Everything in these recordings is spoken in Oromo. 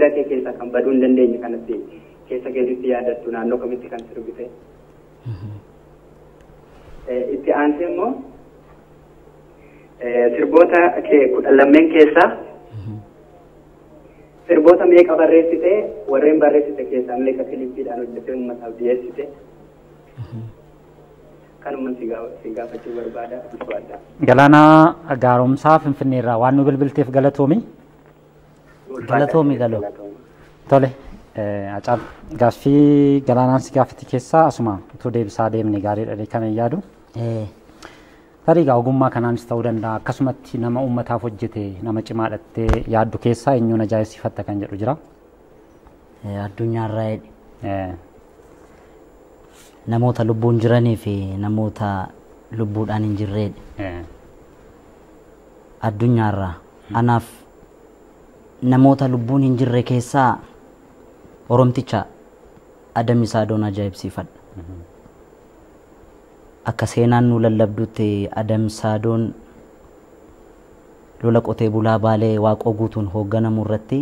miira kee keessa kan baduu hin dandeenye kanatti keessa keessatti yaadattu naannoo kamitti kan sirbite. Itti aansee immoo sirboota kee 12 keessaa sirboota meeqa barreessite warreen barreessite keessaa meeqa kiliippiidhaan hojjetee uummataaf dhiyeessite. Kanuma si gaafachuu barbaada. Galaanaa gaaromsaa Finfinneerraa waan nu bilbilteef galatoomi. Galatoomi galoo. Tole Haacaaluu gaaffii Galaanaan si gaafate keessaa asuma utuu deebisaa deemne gaariidha kan yaadu. Tarii ogummaa kanaanis ta'uu danda'a akkasumatti nama uummataaf hojjete nama cimaa dhattee yaaddu keessaa eenyuun ajaa'ibsiifatta kan jedhu jira. Addunyaarraa namoota lubbuun jiranii fi namoota lubbuudhaan hin jirredha. Addunyaarraa anaaf namoota lubbuun hin jirre keessaa Oromticha Adamisaadoon ajaa'ibsiifadha. Akka seenaan nu lallabdutti Adamsaadoon lola qotee bulaa Baalee Waaqoo guutuun hoogganamu irratti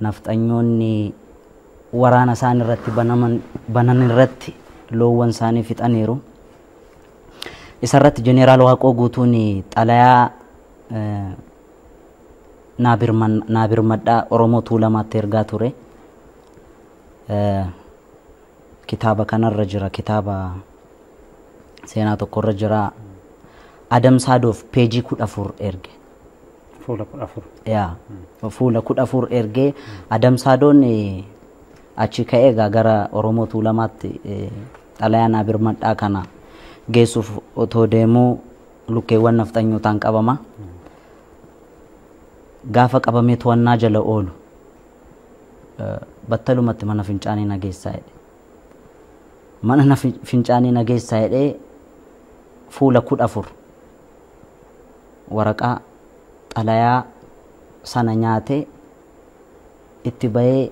nafxanyoonni waraana isaan irratti banan irratti loowwan isaanii fixaniiru. Isarratti jeneraal Waaqoo guutuun xalayaa naabirmadhaa Oromoo Tuulamaatti ergaa ture. Kitaaba kanarra jira, kitaaba seenaa tokkorra jira. Adamsaadoof peejii 14 erge. Fuula 14. Yaa, fuula 14 erge. Adamsaadoon achi ka'ee gara Oromoo Tuulamaatti xalayaa naabirmadhaa kana geessuuf otoo deemuu lukkeewwan nafxanyootaan qabama. Gaafa qabamee to'annaa jala oolu battalumatti mana fincaanii nageessaa jedhe. Mana fincaanii nageessaa jedhee fuula 14 waraqaa xalayaa sana nyaatee itti bahee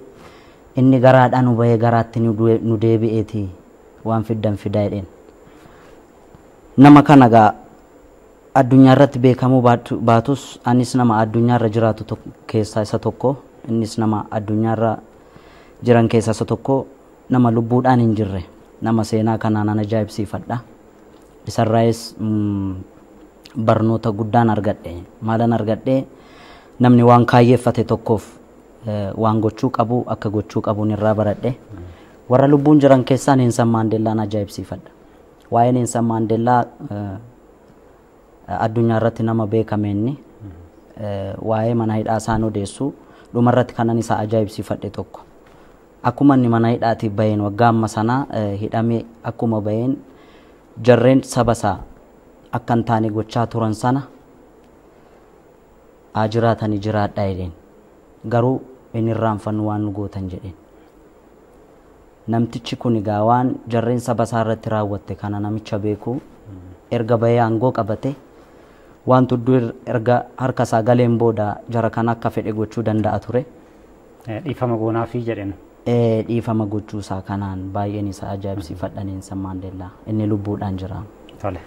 inni garaadhaan nu bahee garaatti nu deebi'eeti waan fiddan fidaa jedheen. Nama kana gaa addunyaa irratti beekamuu baatus anis nama addunyaa irra jiraatu keessaa isa tokko, innis nama addunyaa irra jiran keessaa isa tokko, nama lubbuudhaan hin jirre. Nama seenaa kanaan ajaa'ibsiifadha. Isarraayis barnoota guddaan argadhe. Maalan argadhe namni waan kaayyeeffate tokkoof waan gochuu qabu akka gochuu qabuun irraa baradhe. Warra lubbuun jiran keessaa Neelsan Maandeellaan ajaa'ibsiifadha. Waa'ee Neelsan Maandeellaa addunyaa irratti nama beekame inni waa'ee mana hidhaa isaan odeessu dhuma irratti kanan isa ajaa'ibsiifadhe tokko. Akkuma inni mana hidhaatii baheen waggaa amma sanaa hidhamee akkuma baheen jarreen saba isaa akka hin taane gochaa turan sana jiraatanii jiraadhaa jedheen. Garuu inni irraanfannu waan nu gootan jedheen. Namtichi kun egaa waan jarreen saba isaa irratti raawwatte kana namicha beeku erga bahee aangoo qabate waan tudduu erga harka isaa galeen booda jara kana akka fedhe gochuu danda'a ture. Dhiifama goonaafi jedheen. Dhiifama gochuu isaa kanaan baay'een isaa ajaa'ibsiifadha Neelsan Maandeellaa inni lubbuudhaan jira. Tole.